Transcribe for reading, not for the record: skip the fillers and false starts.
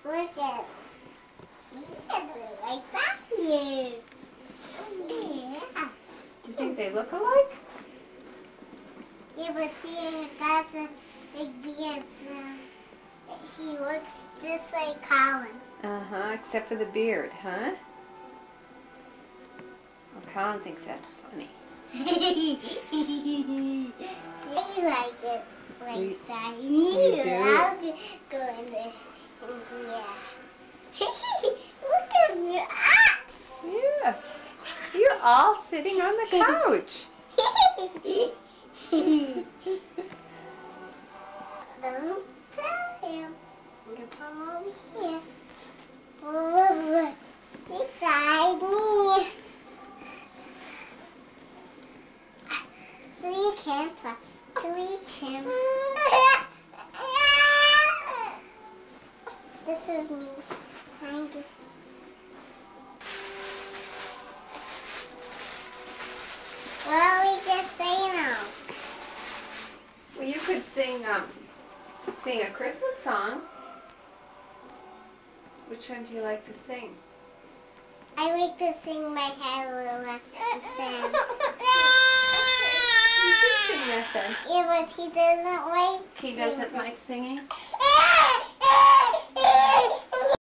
Look at right back here. Yeah. Do you think they look alike? Yeah, but see, the guy's a big beard, so he looks just like Colin. Uh-huh, except for the beard, huh? Well, Colin thinks that's funny. She like it like that. You do? I'll go in there. Yeah. Look at your ass. Yeah. You're all sitting on the couch. Don't tell him. Come over here. Over beside me. So you can't talk to reach him. This is me. Thank you. What are we just saying now? Well, you could sing a Christmas song. Which one do you like to sing? I like to sing my head a little Sam. You can sing that then. Yeah, but he doesn't like He singing. doesn't like singing?